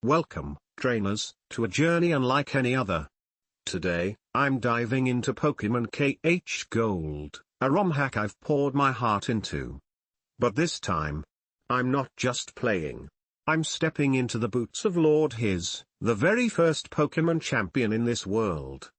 Welcome, trainers, to a journey unlike any other. Today, I'm diving into Pokemon KH Gold, a ROM hack I've poured my heart into. But this time, I'm not just playing. I'm stepping into the boots of Lord Hiss, the very first Pokemon champion in this world.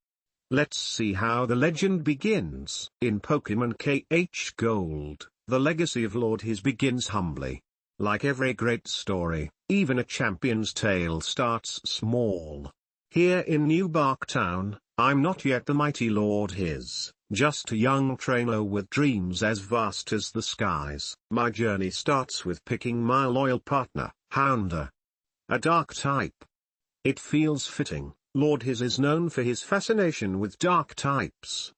Let's see how the legend begins. In Pokemon KH Gold, the legacy of Lord Hiss begins humbly. Like every great story, even a champion's tale starts small. Here in New Bark Town, I'm not yet the mighty Lord Hiss, just a young trainer with dreams as vast as the skies. My journey starts with picking my loyal partner, Houndour. A dark type. It feels fitting, Lord Hiss is known for his fascination with dark types.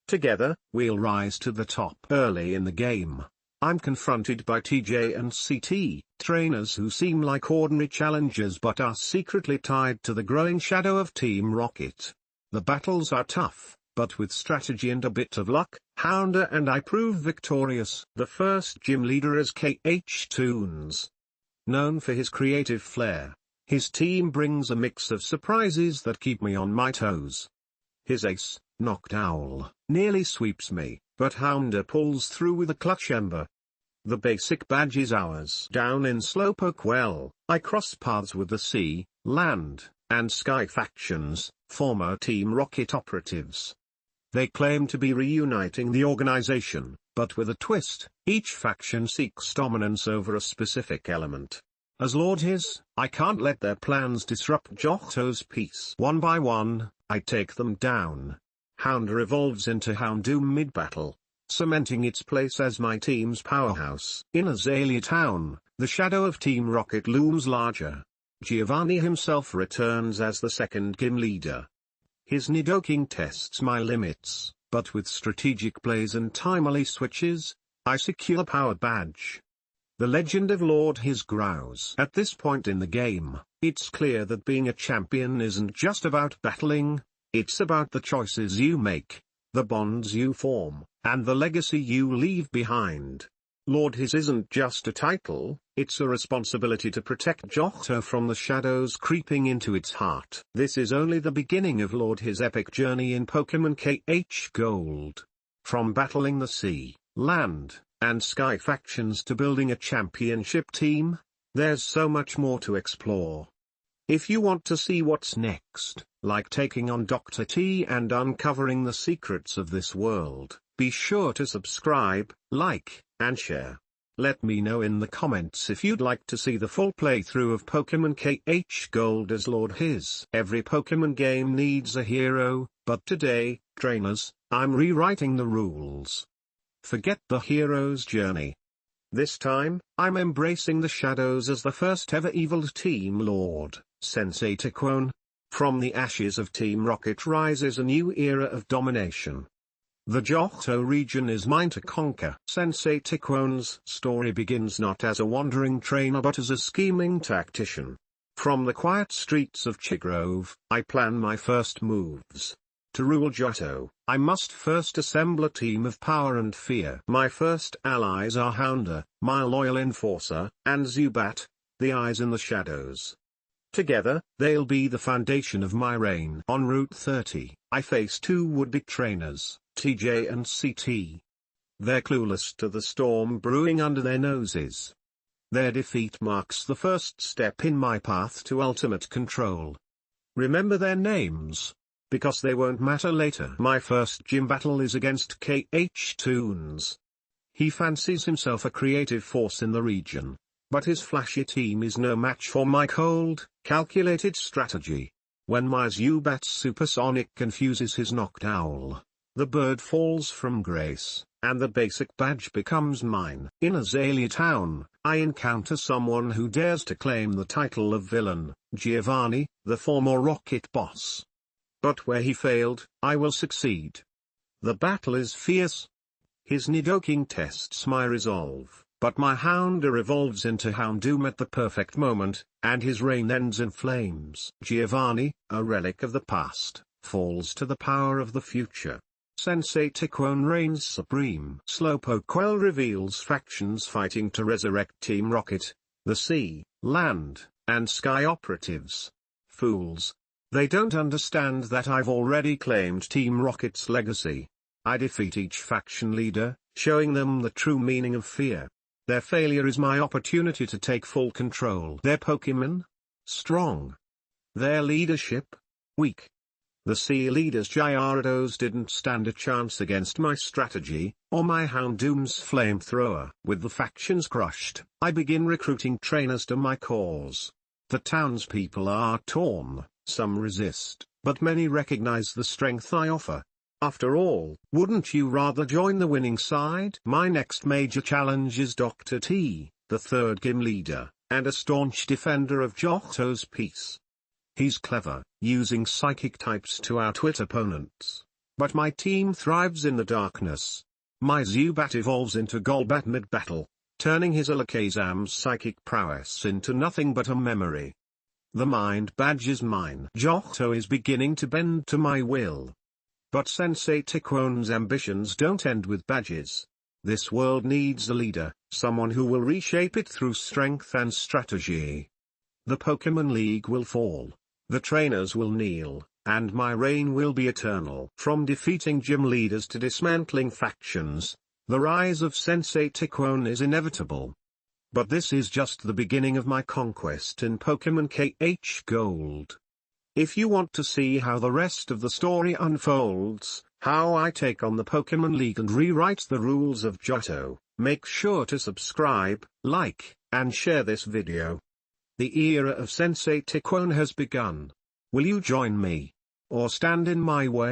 Together, we'll rise to the top. Early in the game, I'm confronted by TJ and CT, trainers who seem like ordinary challengers but are secretly tied to the growing shadow of Team Rocket. The battles are tough, but with strategy and a bit of luck, Houndour and I prove victorious. The first gym leader is KH Toons. Known for his creative flair, his team brings a mix of surprises that keep me on my toes. His ace, Noctowl, nearly sweeps me, but Houndour pulls through with a clutch ember. The basic badge is ours. Down in Slowpoke Well, I cross paths with the Sea, Land, and Sky factions, former Team Rocket operatives. They claim to be reuniting the organization, but with a twist, each faction seeks dominance over a specific element. As Lord Hiss, I can't let their plans disrupt Johto's peace. One by one, I take them down. Houndour evolves into Houndoom mid-battle, cementing its place as my team's powerhouse. In Azalea Town, the shadow of Team Rocket looms larger. Giovanni himself returns as the second gym leader. His Nidoking tests my limits, but with strategic plays and timely switches, I secure Power Badge. The legend of Lord Hiss grows. At this point in the game, it's clear that being a champion isn't just about battling, it's about the choices you make, the bonds you form, and the legacy you leave behind. Lord Hiss isn't just a title, it's a responsibility to protect Johto from the shadows creeping into its heart. This is only the beginning of Lord Hiss' epic journey in Pokemon KH Gold. From battling the Sea, Land, and Sky factions to building a championship team, there's so much more to explore. If you want to see what's next, like taking on Dr. T and uncovering the secrets of this world, be sure to subscribe, like, and share. Let me know in the comments if you'd like to see the full playthrough of Pokemon KH Gold as Lord Hiss. Every Pokemon game needs a hero, but today, trainers, I'm rewriting the rules. Forget the hero's journey. This time, I'm embracing the shadows as the first ever evil Team Lord, Sensei Tyquone. From the ashes of Team Rocket rises a new era of domination. The Johto region is mine to conquer. Sensei Tyquone's story begins not as a wandering trainer but as a scheming tactician. From the quiet streets of Chigrove, I plan my first moves. To rule Johto, I must first assemble a team of power and fear. My first allies are Houndour, my loyal enforcer, and Zubat, the eyes in the shadows. Together, they'll be the foundation of my reign. En Route 30, I face two would-be trainers, TJ and CT. They're clueless to the storm brewing under their noses. Their defeat marks the first step in my path to ultimate control. Remember their names, because they won't matter later. My first gym battle is against KH Toons. He fancies himself a creative force in the region, but his flashy team is no match for my cold, calculated strategy. When my Zubat Supersonic confuses his Noctowl, the bird falls from grace, and the basic badge becomes mine. In Azalea Town, I encounter someone who dares to claim the title of villain, Giovanni, the former Rocket boss. But where he failed, I will succeed. The battle is fierce. His Nidoking tests my resolve, but my Houndour evolves into Houndoom at the perfect moment, and his reign ends in flames. Giovanni, a relic of the past, falls to the power of the future. Sensei Tyquone reigns supreme. Slowpoke Well reveals factions fighting to resurrect Team Rocket, the Sea, Land, and Sky operatives. Fools. They don't understand that I've already claimed Team Rocket's legacy. I defeat each faction leader, showing them the true meaning of fear. Their failure is my opportunity to take full control. Their Pokemon? Strong. Their leadership? Weak. The Sea Leaders Gyarados didn't stand a chance against my strategy, or my Houndoom's flamethrower. With the factions crushed, I begin recruiting trainers to my cause. The townspeople are torn, some resist, but many recognize the strength I offer. After all, wouldn't you rather join the winning side? My next major challenge is Dr. T, the third gym leader, and a staunch defender of Johto's peace. He's clever, using psychic types to outwit opponents. But my team thrives in the darkness. My Zubat evolves into Golbat mid-battle, turning his Alakazam's psychic prowess into nothing but a memory. The mind badge is mine. Johto is beginning to bend to my will. But Sensei Tiquone's ambitions don't end with badges. This world needs a leader, someone who will reshape it through strength and strategy. The Pokemon League will fall. The trainers will kneel, and my reign will be eternal. From defeating gym leaders to dismantling factions, the rise of Sensei Tiquone is inevitable. But this is just the beginning of my conquest in Pokemon KH Gold. If you want to see how the rest of the story unfolds, how I take on the Pokemon League and rewrite the rules of Johto, make sure to subscribe, like, and share this video. The era of Sensei Tiquone has begun. Will you join me? Or stand in my way?